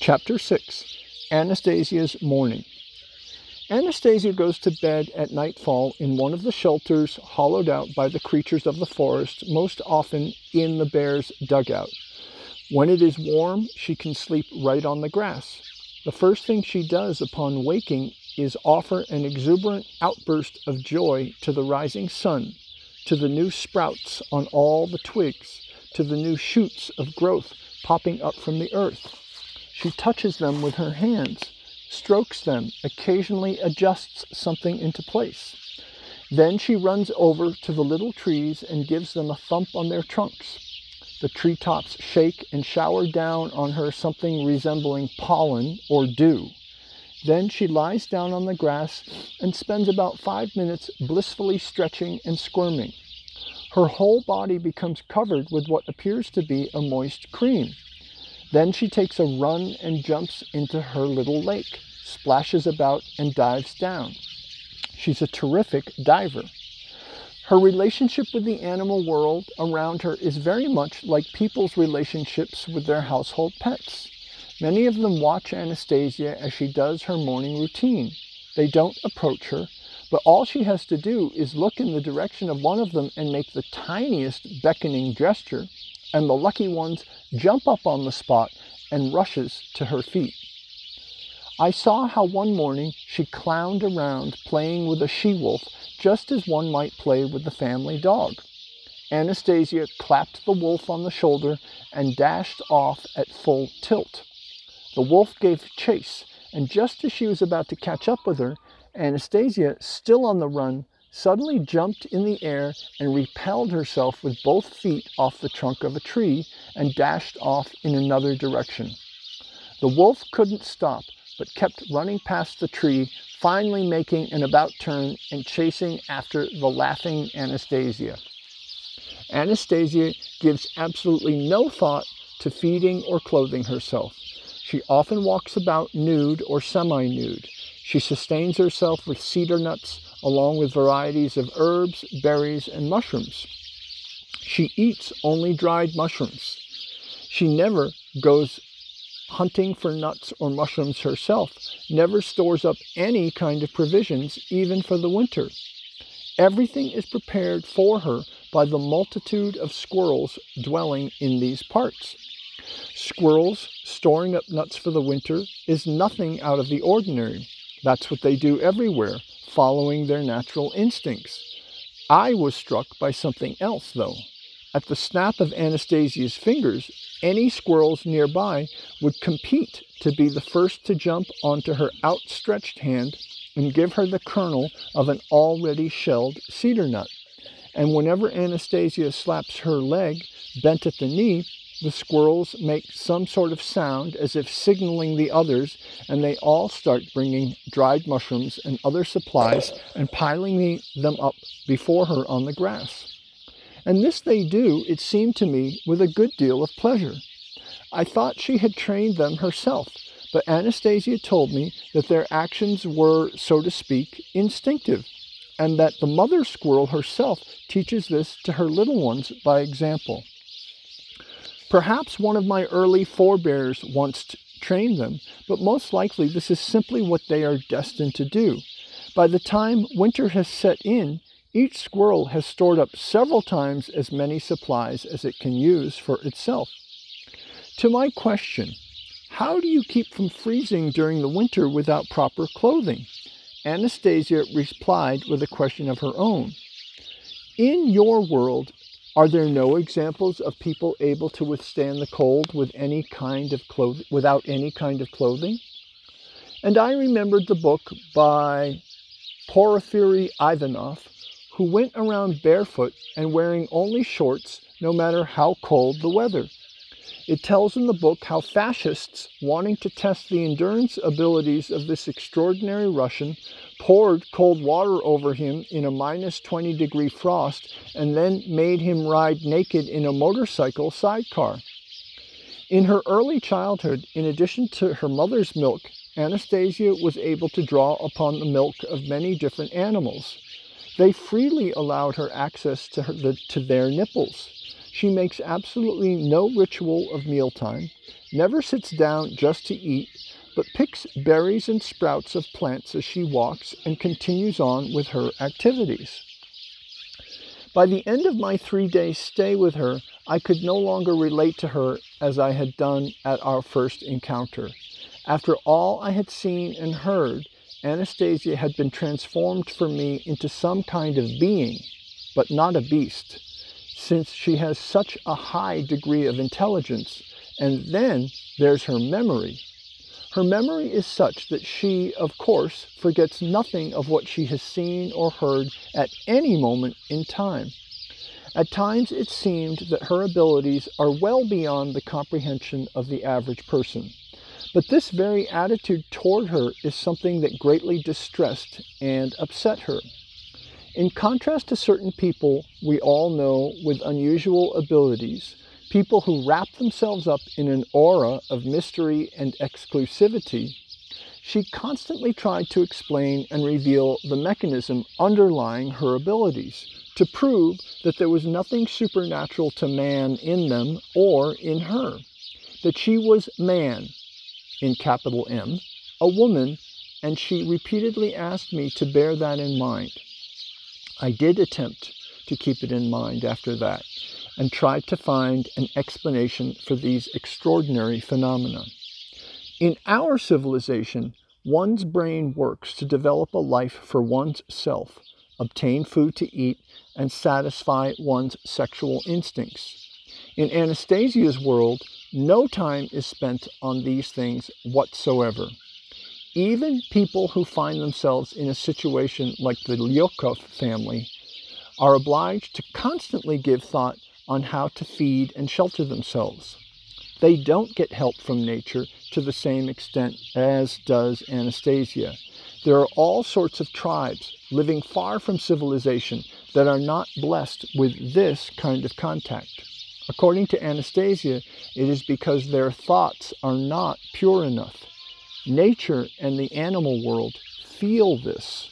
Chapter 6. Anastasia's Morning. Anastasia goes to bed at nightfall in one of the shelters hollowed out by the creatures of the forest, most often in the bear's dugout. When it is warm, she can sleep right on the grass. The first thing she does upon waking is offer an exuberant outburst of joy to the rising sun, to the new sprouts on all the twigs, to the new shoots of growth popping up from the earth. She touches them with her hands, strokes them, occasionally adjusts something into place. Then she runs over to the little trees and gives them a thump on their trunks. The treetops shake and shower down on her something resembling pollen or dew. Then she lies down on the grass and spends about 5 minutes blissfully stretching and squirming. Her whole body becomes covered with what appears to be a moist cream. Then she takes a run and jumps into her little lake, splashes about and dives down. She's a terrific diver. Her relationship with the animal world around her is very much like people's relationships with their household pets. Many of them watch Anastasia as she does her morning routine. They don't approach her, but all she has to do is look in the direction of one of them and make the tiniest beckoning gesture, and the lucky ones jump up on the spot and rushes to her feet. I saw how one morning she clowned around playing with a she-wolf just as one might play with the family dog. Anastasia clapped the wolf on the shoulder and dashed off at full tilt. The wolf gave chase, and just as she was about to catch up with her, Anastasia, still on the run, suddenly jumped in the air and repelled herself with both feet off the trunk of a tree and dashed off in another direction. The wolf couldn't stop, but kept running past the tree, finally making an about turn and chasing after the laughing Anastasia. Anastasia gives absolutely no thought to feeding or clothing herself. She often walks about nude or semi-nude. She sustains herself with cedar nuts, along with varieties of herbs, berries, and mushrooms. She eats only dried mushrooms. She never goes hunting for nuts or mushrooms herself, never stores up any kind of provisions, even for the winter. Everything is prepared for her by the multitude of squirrels dwelling in these parts. Squirrels storing up nuts for the winter is nothing out of the ordinary. That's what they do everywhere, following their natural instincts. I was struck by something else, though. At the snap of Anastasia's fingers, any squirrels nearby would compete to be the first to jump onto her outstretched hand and give her the kernel of an already shelled cedar nut. And whenever Anastasia slaps her leg, bent at the knee, the squirrels make some sort of sound as if signaling the others, and they all start bringing dried mushrooms and other supplies and piling them up before her on the grass. And this they do, it seemed to me, with a good deal of pleasure. I thought she had trained them herself, but Anastasia told me that their actions were, so to speak, instinctive, and that the mother squirrel herself teaches this to her little ones by example. Perhaps one of my early forebears once trained them, but most likely this is simply what they are destined to do. By the time winter has set in, each squirrel has stored up several times as many supplies as it can use for itself. To my question, how do you keep from freezing during the winter without proper clothing? Anastasia replied with a question of her own. In your world, are there no examples of people able to withstand the cold with without any kind of clothing? And I remembered the book by Porfiry Ivanov, who went around barefoot and wearing only shorts no matter how cold the weather. It tells in the book how fascists, wanting to test the endurance abilities of this extraordinary Russian, poured cold water over him in a -20-degree frost and then made him ride naked in a motorcycle sidecar. In her early childhood, in addition to her mother's milk, Anastasia was able to draw upon the milk of many different animals. They freely allowed her access to their nipples. She makes absolutely no ritual of mealtime, never sits down just to eat, but picks berries and sprouts of plants as she walks and continues on with her activities. By the end of my 3-day stay with her, I could no longer relate to her as I had done at our first encounter. After all I had seen and heard, Anastasia had been transformed for me into some kind of being, but not a beast, since she has such a high degree of intelligence. And then there's her memory. Her memory is such that she, of course, forgets nothing of what she has seen or heard at any moment in time. At times it seemed that her abilities are well beyond the comprehension of the average person. But this very attitude toward her is something that greatly distressed and upset her. In contrast to certain people we all know with unusual abilities, people who wrap themselves up in an aura of mystery and exclusivity, she constantly tried to explain and reveal the mechanism underlying her abilities, to prove that there was nothing supernatural to man in them or in her, that she was man, in capital M, a woman, and she repeatedly asked me to bear that in mind. I did attempt to keep it in mind after that, and tried to find an explanation for these extraordinary phenomena. In our civilization, one's brain works to develop a life for one's self, obtain food to eat, and satisfy one's sexual instincts. In Anastasia's world, no time is spent on these things whatsoever. Even people who find themselves in a situation like the Lyukov family are obliged to constantly give thought on how to feed and shelter themselves. They don't get help from nature to the same extent as does Anastasia. There are all sorts of tribes living far from civilization that are not blessed with this kind of contact. According to Anastasia, it is because their thoughts are not pure enough. Nature and the animal world feel this.